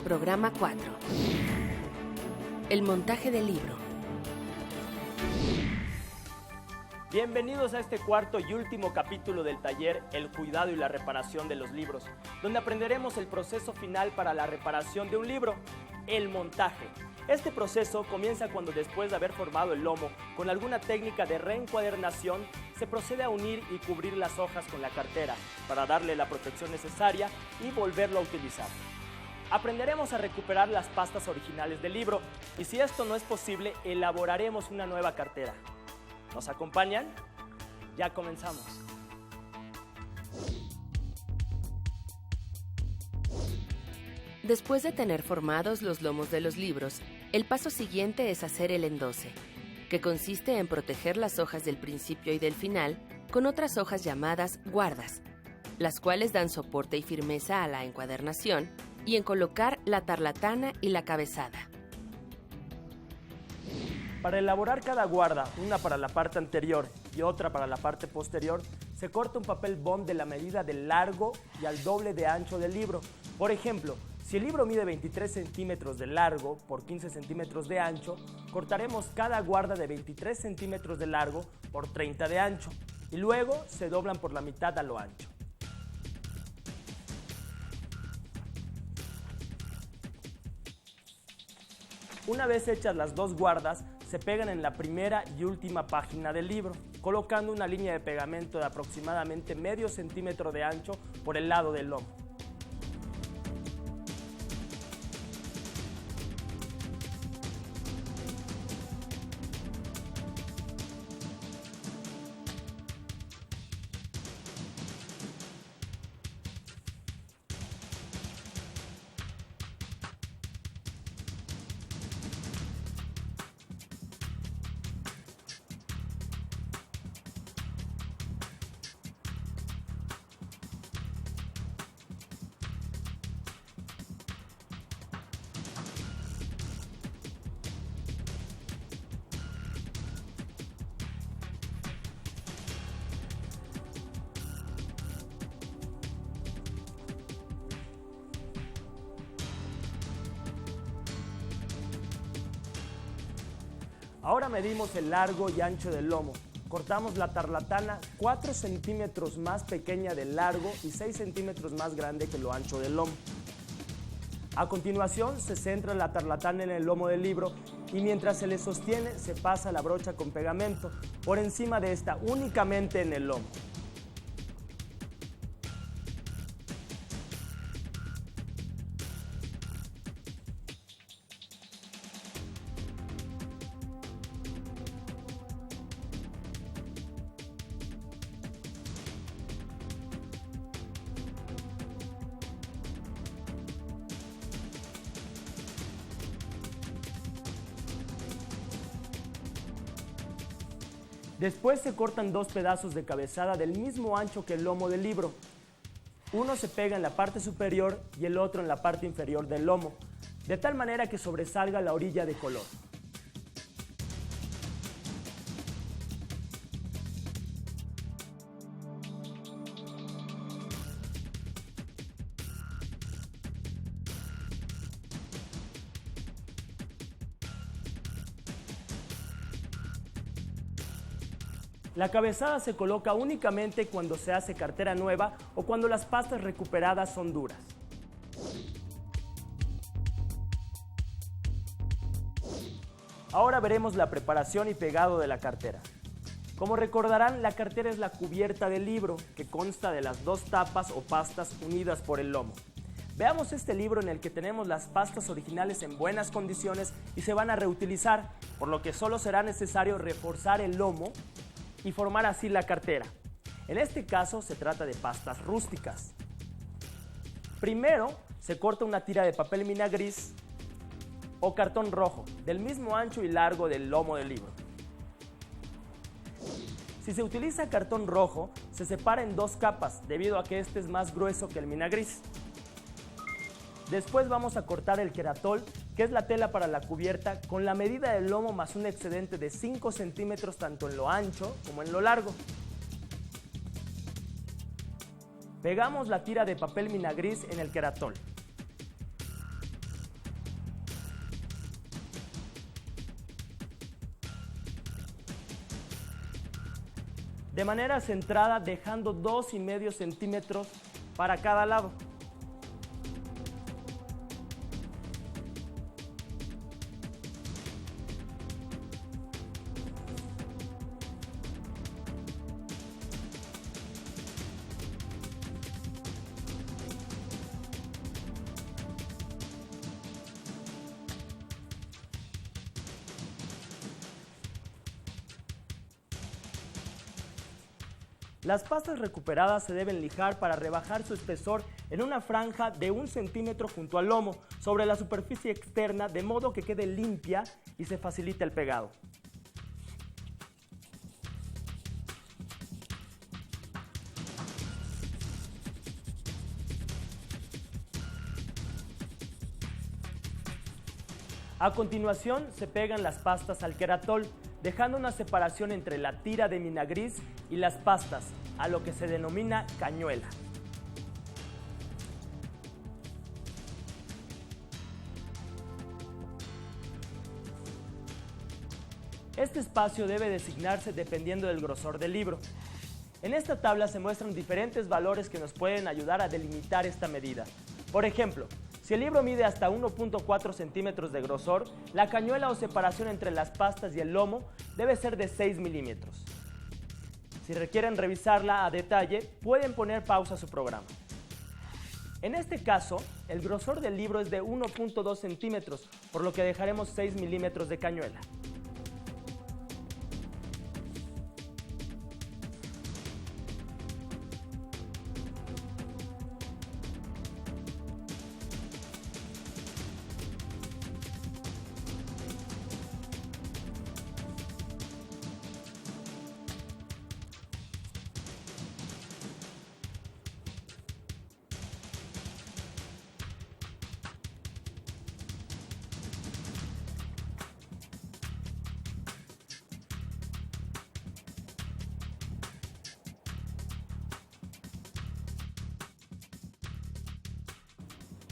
Programa 4. El montaje del libro. Bienvenidos a este cuarto y último capítulo del taller El cuidado y la reparación de los libros, donde aprenderemos el proceso final para la reparación de un libro, el montaje. Este proceso comienza cuando, después de haber formado el lomo con alguna técnica de reencuadernación, se procede a unir y cubrir las hojas con la cartera para darle la protección necesaria y volverlo a utilizar. Aprenderemos a recuperar las pastas originales del libro y, si esto no es posible, elaboraremos una nueva cartera. ¿Nos acompañan? Ya comenzamos. Después de tener formados los lomos de los libros, el paso siguiente es hacer el endose, que consiste en proteger las hojas del principio y del final con otras hojas llamadas guardas, las cuales dan soporte y firmeza a la encuadernación, y en colocar la tarlatana y la cabezada. Para elaborar cada guarda, una para la parte anterior y otra para la parte posterior, se corta un papel bond de la medida del largo y al doble de ancho del libro. Por ejemplo, si el libro mide 23 centímetros de largo por 15 centímetros de ancho, cortaremos cada guarda de 23 centímetros de largo por 30 de ancho y luego se doblan por la mitad a lo ancho. Una vez hechas las dos guardas, se pegan en la primera y última página del libro, colocando una línea de pegamento de aproximadamente medio centímetro de ancho por el lado del lomo. Ahora medimos el largo y ancho del lomo. Cortamos la tarlatana 4 centímetros más pequeña de largo y 6 centímetros más grande que lo ancho del lomo. A continuación se centra la tarlatana en el lomo del libro y mientras se le sostiene se pasa la brocha con pegamento por encima de esta únicamente en el lomo. Después se cortan dos pedazos de cabezada del mismo ancho que el lomo del libro. Uno se pega en la parte superior y el otro en la parte inferior del lomo, de tal manera que sobresalga la orilla de color. La cabezada se coloca únicamente cuando se hace cartera nueva o cuando las pastas recuperadas son duras. Ahora veremos la preparación y pegado de la cartera. Como recordarán, la cartera es la cubierta del libro, que consta de las dos tapas o pastas unidas por el lomo. Veamos este libro en el que tenemos las pastas originales en buenas condiciones y se van a reutilizar, por lo que solo será necesario reforzar el lomo y formar así la cartera. En este caso se trata de pastas rústicas. Primero se corta una tira de papel mina gris o cartón rojo, del mismo ancho y largo del lomo del libro. Si se utiliza cartón rojo, se separa en 2 capas, debido a que este es más grueso que el mina gris. Después vamos a cortar el Keratol, que es la tela para la cubierta, con la medida del lomo más un excedente de 5 centímetros tanto en lo ancho como en lo largo. Pegamos la tira de papel mina gris en el Keratol. De manera centrada, dejando 2,5 centímetros para cada lado. Las pastas recuperadas se deben lijar para rebajar su espesor en una franja de 1 centímetro junto al lomo, sobre la superficie externa, de modo que quede limpia y se facilite el pegado. A continuación se pegan las pastas al Keratol, dejando una separación entre la tira de mina gris y las pastas, a lo que se denomina cañuela. Este espacio debe designarse dependiendo del grosor del libro. En esta tabla se muestran diferentes valores que nos pueden ayudar a delimitar esta medida. Por ejemplo, si el libro mide hasta 1,4 centímetros de grosor, la cañuela o separación entre las pastas y el lomo debe ser de 6 milímetros. Si requieren revisarla a detalle, pueden poner pausa a su programa. En este caso, el grosor del libro es de 1,2 centímetros, por lo que dejaremos 6 milímetros de cañuela.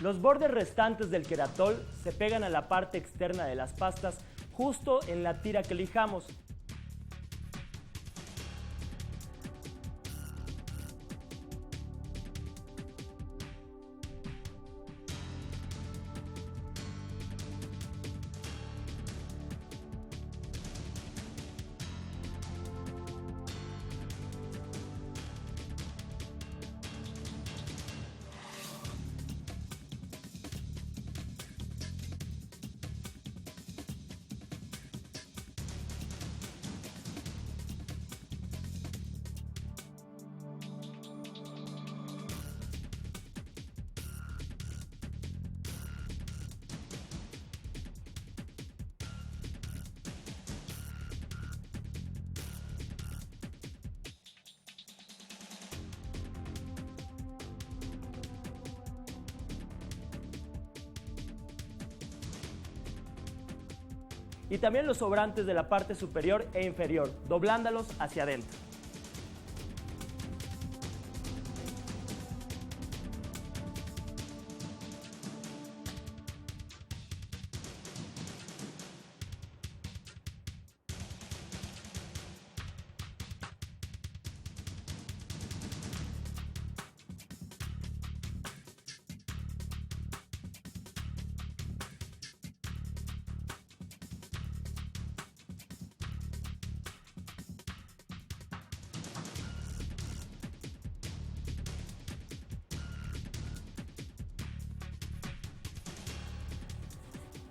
Los bordes restantes del Keratol se pegan a la parte externa de las pastas, justo en la tira que lijamos. Y también los sobrantes de la parte superior e inferior, doblándolos hacia adentro.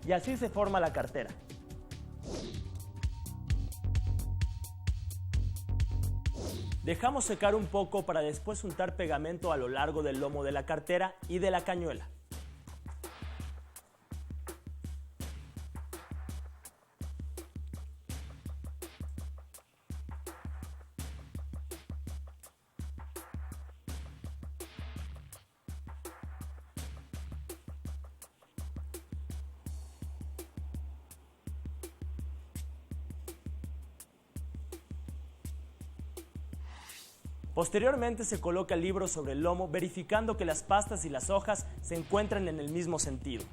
Y así se forma la cartera. Dejamos secar un poco para después untar pegamento a lo largo del lomo de la cartera y de la cañuela. Posteriormente se coloca el libro sobre el lomo, verificando que las pastas y las hojas se encuentran en el mismo sentido.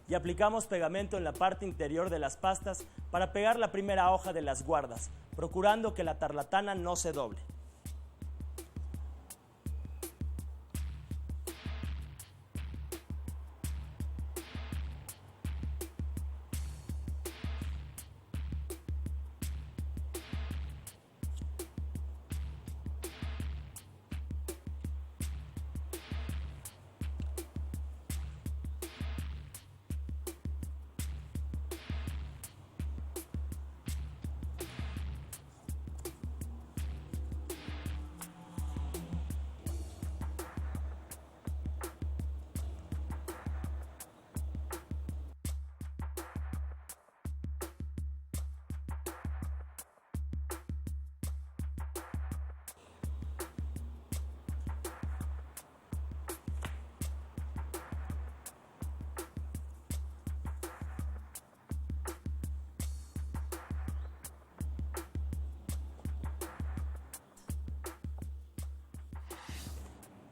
Y aplicamos pegamento en la parte interior de las pastas para pegar la primera hoja de las guardas, procurando que la tarlatana no se doble.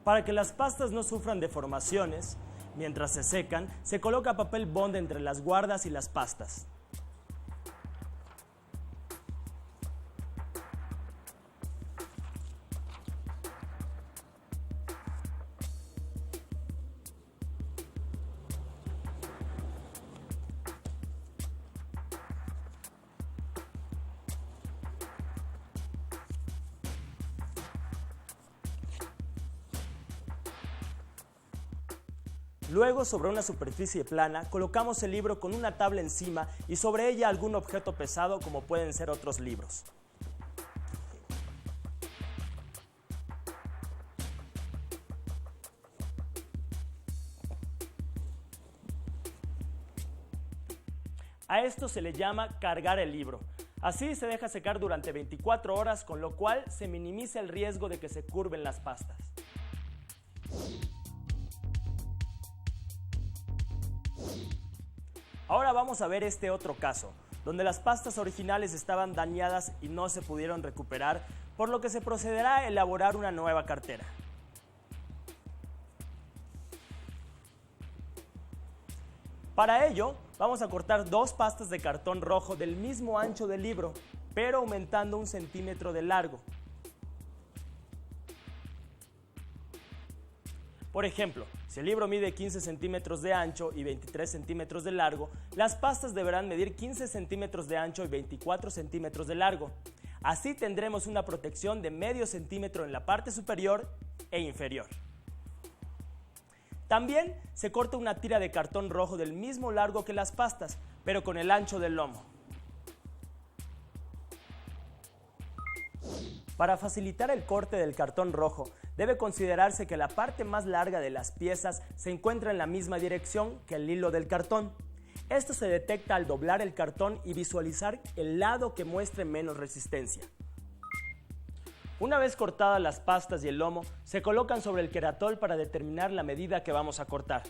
Para que las pastas no sufran deformaciones, mientras se secan, se coloca papel bond entre las guardas y las pastas. Luego, sobre una superficie plana, colocamos el libro con una tabla encima y sobre ella algún objeto pesado como pueden ser otros libros. A esto se le llama cargar el libro. Así se deja secar durante 24 horas, con lo cual se minimiza el riesgo de que se curven las pastas. Ahora vamos a ver este otro caso, donde las pastas originales estaban dañadas y no se pudieron recuperar, por lo que se procederá a elaborar una nueva cartera. Para ello, vamos a cortar 2 pastas de cartón rojo del mismo ancho del libro, pero aumentando 1 centímetro de largo. Por ejemplo, si el libro mide 15 centímetros de ancho y 23 centímetros de largo, las pastas deberán medir 15 centímetros de ancho y 24 centímetros de largo. Así tendremos una protección de medio centímetro en la parte superior e inferior. También se corta una tira de cartón rojo del mismo largo que las pastas, pero con el ancho del lomo. Para facilitar el corte del cartón rojo, debe considerarse que la parte más larga de las piezas se encuentra en la misma dirección que el hilo del cartón. Esto se detecta al doblar el cartón y visualizar el lado que muestre menos resistencia. Una vez cortadas las pastas y el lomo, se colocan sobre el Keratol para determinar la medida que vamos a cortar.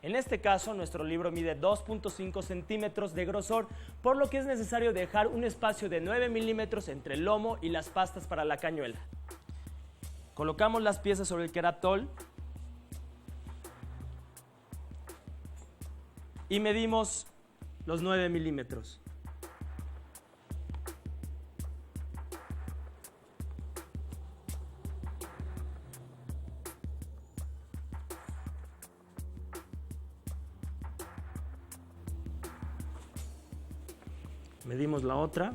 En este caso, nuestro libro mide 2.5 centímetros de grosor, por lo que es necesario dejar un espacio de 9 milímetros entre el lomo y las pastas para la cañuela. Colocamos las piezas sobre el Keratol y medimos los 9 milímetros. Medimos la otra.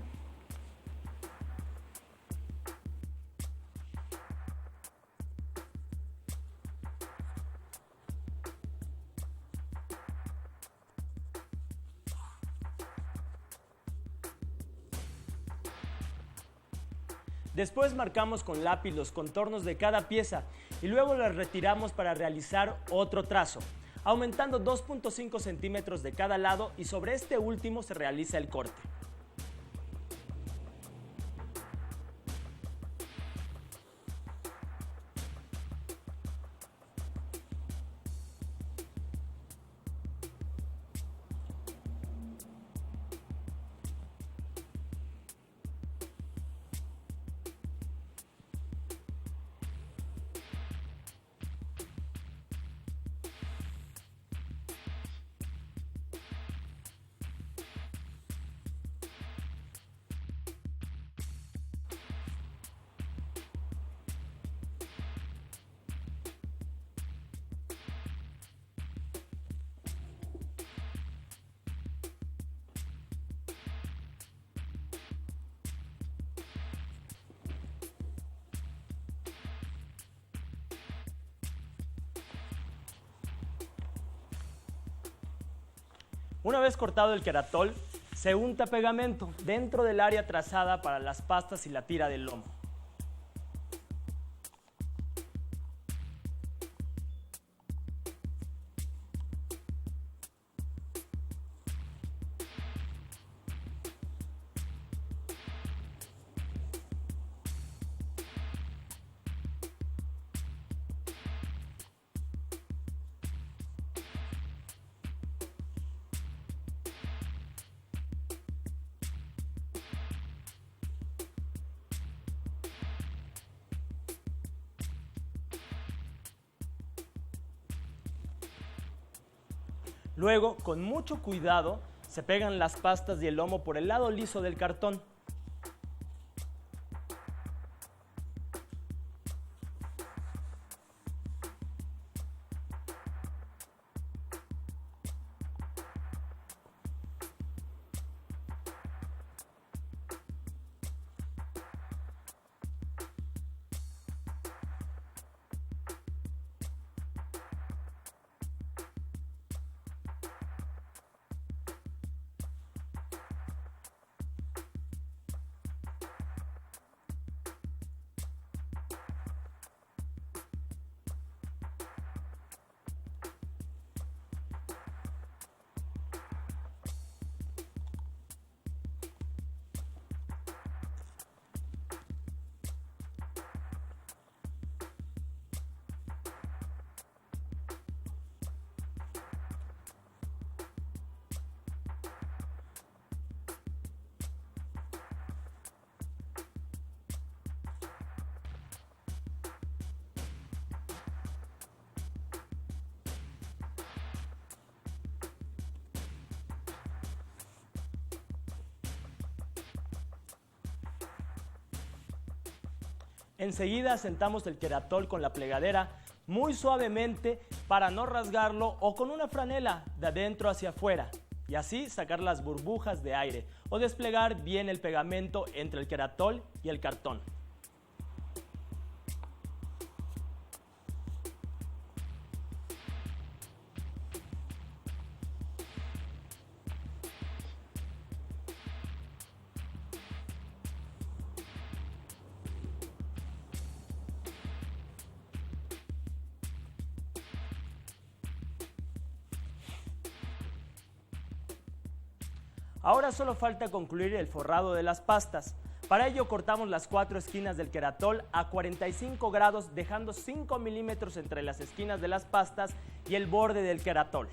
Después marcamos con lápiz los contornos de cada pieza y luego las retiramos para realizar otro trazo, aumentando 2.5 centímetros de cada lado, y sobre este último se realiza el corte. Una vez cortado el queratol, se unta pegamento dentro del área trazada para las pastas y la tira del lomo. Luego, con mucho cuidado, se pegan las pastas y el lomo por el lado liso del cartón. Enseguida sentamos el queratol con la plegadera muy suavemente para no rasgarlo, o con una franela de adentro hacia afuera, y así sacar las burbujas de aire o desplegar bien el pegamento entre el queratol y el cartón. Ahora solo falta concluir el forrado de las pastas. Para ello cortamos las 4 esquinas del queratol a 45 grados, dejando 5 milímetros entre las esquinas de las pastas y el borde del queratol.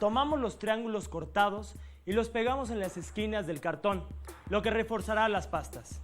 Tomamos los triángulos cortados y los pegamos en las esquinas del cartón, lo que reforzará las pastas.